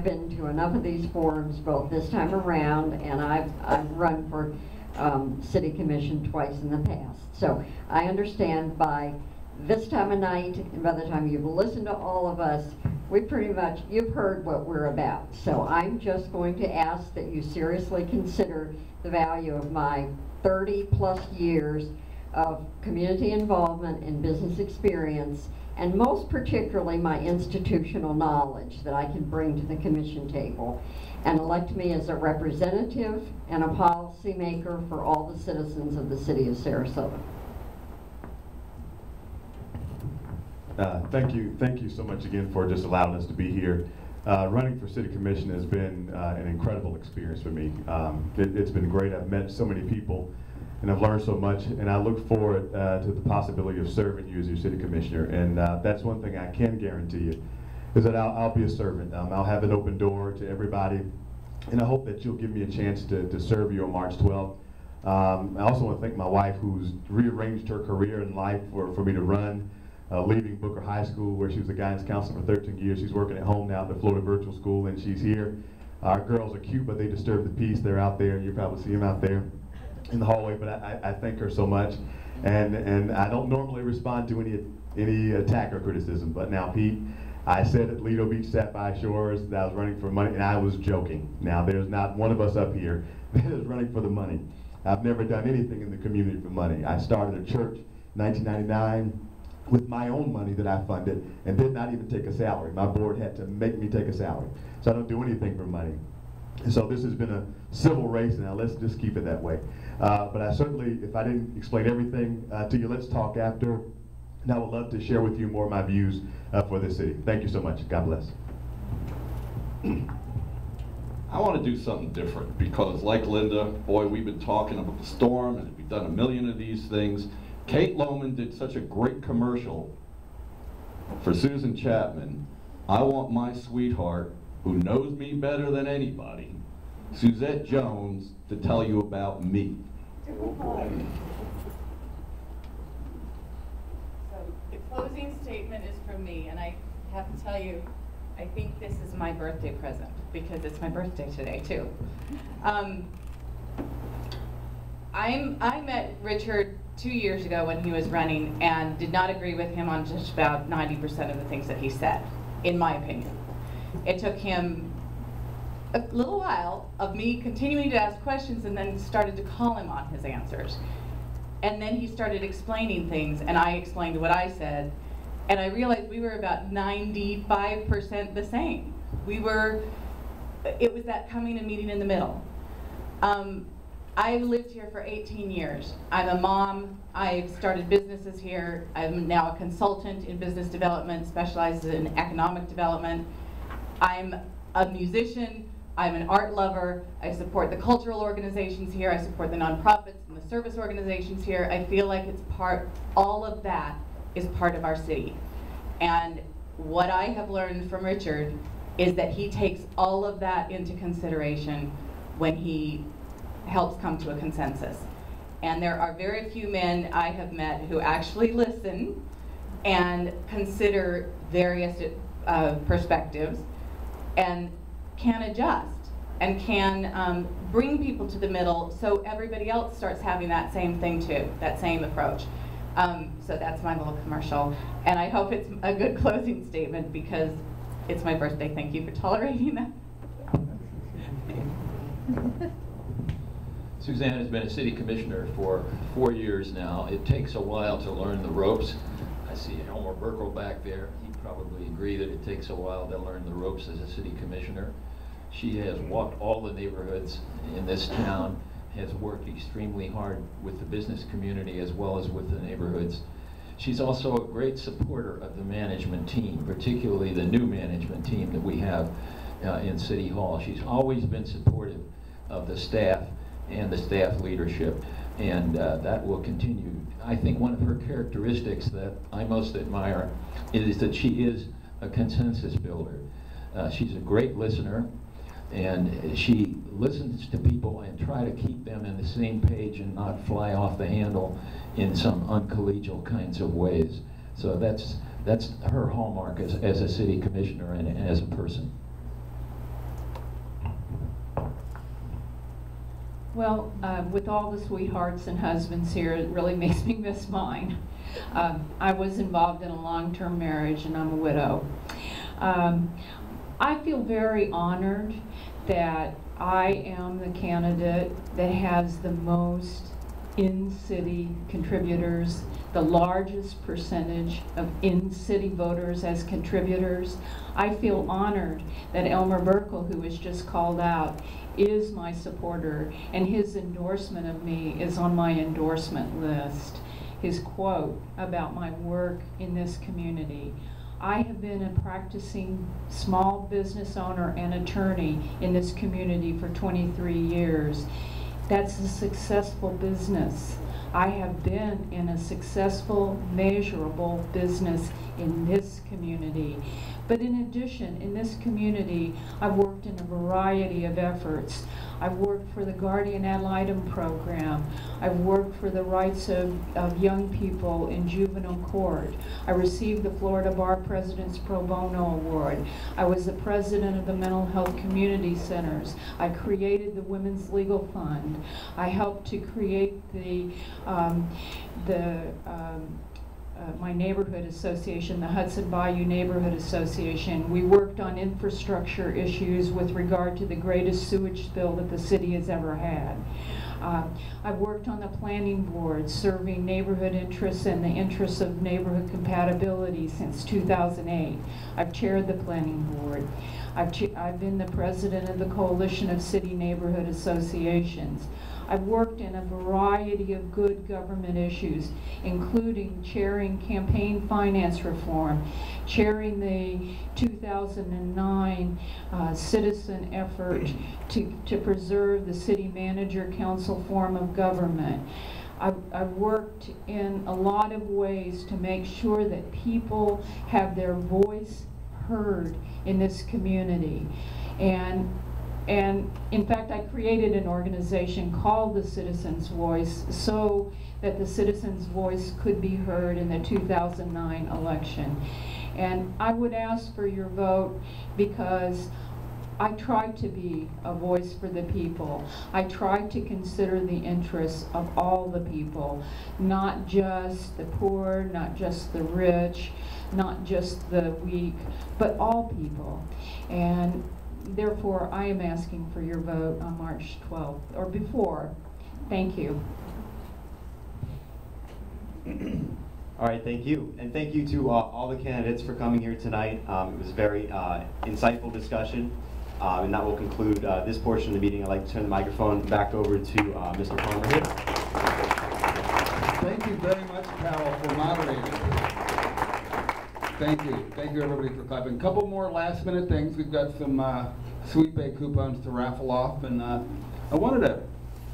been to enough of these forums, both this time around, and I've run for City Commission twice in the past. So I understand by this time of night, and by the time you've listened to all of us, you've heard what we're about. So I'm just going to ask that you seriously consider the value of my 30+ years of community involvement and business experience, and most particularly my institutional knowledge that I can bring to the commission table, and elect me as a representative and a policymaker for all the citizens of the city of Sarasota. Thank you so much again for just allowing us to be here. Running for City Commission has been an incredible experience for me. It's been great. I've met so many people and I've learned so much, and I look forward to the possibility of serving you as your City Commissioner. And that's one thing I can guarantee you, is that I'll be a servant. I'll have an open door to everybody, and I hope that you'll give me a chance to serve you on March 12th. I also want to thank my wife, who's rearranged her career in life for me to run. Leaving Booker High School, where she was a guidance counselor for 13 years. She's working at home now at the Florida Virtual School, and she's here. Our girls are cute, but they disturb the peace. They're out there. You probably see them out there in the hallway, but I thank her so much. And I don't normally respond to any attack or criticism, but now, Pete, I said at Lido Beach Sapphire Shores that I was running for money, and I was joking. Now, there's not one of us up here that is running for the money. I've never done anything in the community for money. I started a church in 1999 with my own money that I funded, and did not even take a salary. My board had to make me take a salary. So I don't do anything for money. And so this has been a civil race, now let's just keep it that way. But I certainly, if I didn't explain everything to you, let's talk after. And I would love to share with you more of my views for this city. Thank you so much. God bless. I want to do something different because, like Linda, boy, we've been talking about the storm, and we've done a million of these things. Kate Lohman did such a great commercial for Susan Chapman. I want my sweetheart, who knows me better than anybody, Suzette Jones, to tell you about me. So the closing statement is from me, and I have to tell you, I think this is my birthday present, because it's my birthday today too. I met Richard 2 years ago when he was running, and did not agree with him on just about 90% of the things that he said, in my opinion. It took him a little while of me continuing to ask questions, and then started to call him on his answers. And then he started explaining things, and I explained what I said, and I realized we were about 95% the same. It was that coming and meeting in the middle. I've lived here for 18 years. I'm a mom. I've started businesses here. I'm now a consultant in business development, specializes in economic development. I'm a musician. I'm an art lover. I support the cultural organizations here. I support the nonprofits and the service organizations here. I feel like all of that is part of our city. And what I have learned from Richard is that he takes all of that into consideration when he helps come to a consensus. And there are very few men I have met who actually listen and consider various perspectives and can adjust and can bring people to the middle, so everybody else starts having that same thing too, that same approach. So that's my little commercial, and I hope it's a good closing statement because it's my birthday. Thank you for tolerating that. Suzanne has been a city commissioner for 4 years now. It takes a while to learn the ropes. I see Elmer Burkle back there. He'd probably agree that it takes a while to learn the ropes as a city commissioner. She has walked all the neighborhoods in this town, has worked extremely hard with the business community as well as with the neighborhoods. She's also a great supporter of the management team, particularly the new management team that we have in City Hall. She's always been supportive of the staff and the staff leadership, and that will continue. I think one of her characteristics that I most admire is that she is a consensus builder. She's a great listener, and she listens to people and try to keep them in the same page and not fly off the handle in some uncollegial kinds of ways. So that's her hallmark as a city commissioner and as a person. Well, with all the sweethearts and husbands here, it really makes me miss mine. I was involved in a long-term marriage, and I'm a widow. I feel very honored that I am the candidate that has the most in-city contributors, the largest percentage of in-city voters as contributors. I feel honored that Elmer Burkle, who was just called out, is my supporter, and his endorsement of me is on my endorsement list. His quote about my work in this community. I have been a practicing small business owner and attorney in this community for 23 years. That's a successful business. I have been in a successful, measurable business in this community. But in addition, in this community, I've worked in a variety of efforts. I've worked for the Guardian Ad Litem program. I've worked for the rights of young people in juvenile court. I received the Florida Bar President's Pro Bono Award. I was the president of the Mental Health Community Centers. I created the Women's Legal Fund. I helped to create my neighborhood association, the Hudson Bayou Neighborhood Association. We worked on infrastructure issues with regard to the greatest sewage spill that the city has ever had. I've worked on the planning board, serving neighborhood interests and the interests of neighborhood compatibility since 2008. I've chaired the planning board. I've been the president of the Coalition of City Neighborhood Associations. I've worked in a variety of good government issues, including chairing campaign finance reform, chairing the 2009 citizen effort to preserve the city manager council form of government. I've worked in a lot of ways to make sure that people have their voice heard in this community. And in fact, I created an organization called the Citizens' Voice so that the citizens' voice could be heard in the 2009 election. And I would ask for your vote because I try to be a voice for the people. I try to consider the interests of all the people, not just the poor, not just the rich, not just the weak, but all people. And therefore, I am asking for your vote on March 12th, or before. Thank you. All right, thank you. And thank you to all the candidates for coming here tonight. It was a very insightful discussion. And that will conclude this portion of the meeting. I'd like to turn the microphone back over to Mr. Palmer here. Thank you very much, Carol, for moderating. Thank you. Thank you, everybody, for clapping. A couple more last-minute things. We've got some Sweet Bay coupons to raffle off. And I wanted to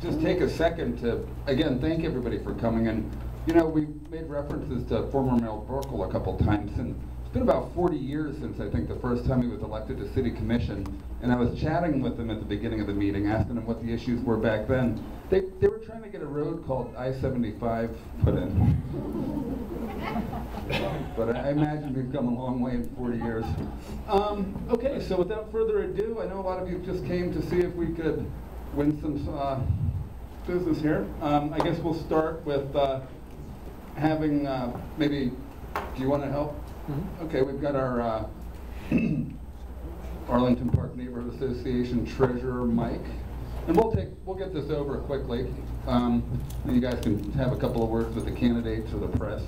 just take a second to, again, thank everybody for coming. And, you know, we made references to former Mayor Burkle a couple times. And it's been about 40 years since, I think, the first time he was elected to City Commission. And I was chatting with him at the beginning of the meeting, asking him what the issues were back then. They were trying to get a road called I-75 put in. But I imagine we've come a long way in 40 years. Okay, so without further ado, I know a lot of you just came to see if we could win some business here. I guess we'll start with having maybe, do you want to help? Mm-hmm. Okay, we've got our Arlington Park Neighborhood Association Treasurer, Mike. And we'll get this over quickly. You guys can have a couple of words with the candidates or the press.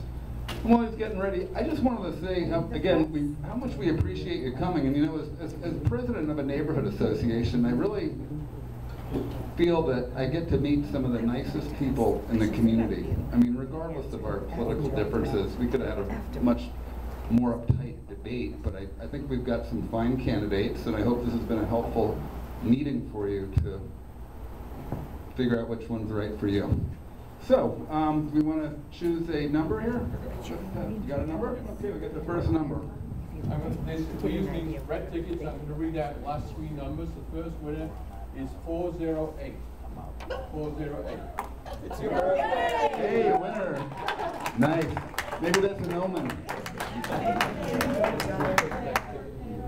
And while he's getting ready, I just wanted to say, how much we appreciate you coming. And you know, as president of a neighborhood association, I really feel that I get to meet some of the nicest people in the community. I mean, regardless of our political differences, we could have had a much more uptight debate, but I think we've got some fine candidates, and I hope this has been a helpful meeting for you to figure out which one's right for you. So, we want to choose a number here? You got a number? Okay, we got the first number. We use these red tickets. I'm going to read out the last three numbers. The first winner is 408. 408. It's your birthday! Hey, a winner. Nice. Maybe that's an omen.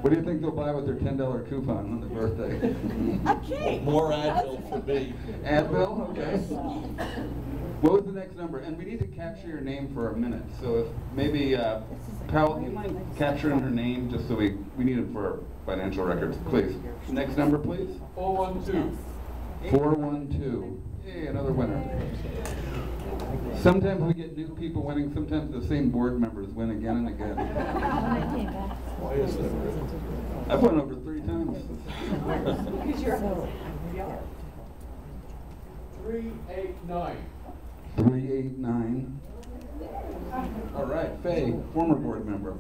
What do you think they'll buy with their $10 coupon on their birthday? Okay. More Advil for me. Advil, okay. What was the next number? And we need to capture your name for a minute. So if maybe, Powell, do you mind capturing her name just so we need it for our financial records, please. Next number, please. 412. 412. Hey, another winner. Sometimes we get new people winning, sometimes the same board members win again and again. Why is that? I've won over 3 times. 389. 389. All right, Faye, former board member.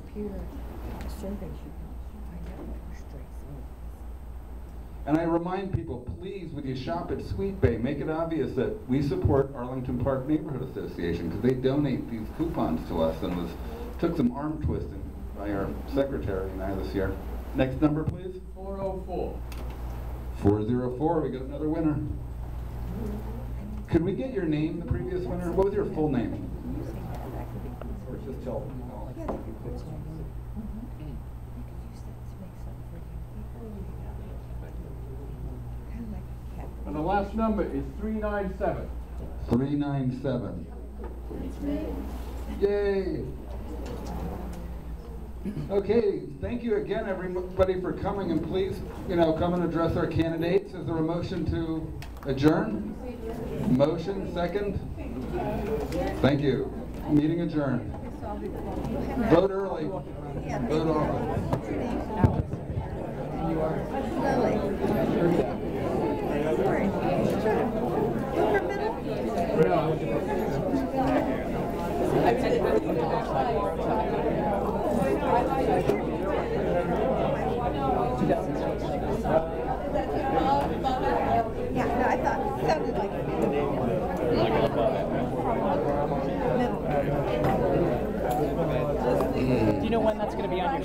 And I remind people, please, when you shop at Sweet Bay, make it obvious that we support Arlington Park Neighborhood Association because they donate these coupons to us and took some arm twisting by our secretary and I this year. Next number, please. 404. 404, we got another winner. Could we get your name, the previous winner? What was your full name? Or just tell. And the last number is 397. 397. Yay! Okay, thank you again, everybody, for coming, and please, come and address our candidates. Is there a motion to adjourn? Motion, second? Thank you. Meeting adjourned. Vote early. Vote often. Yeah, no, I thought it sounded like Do you know when that's going to be on your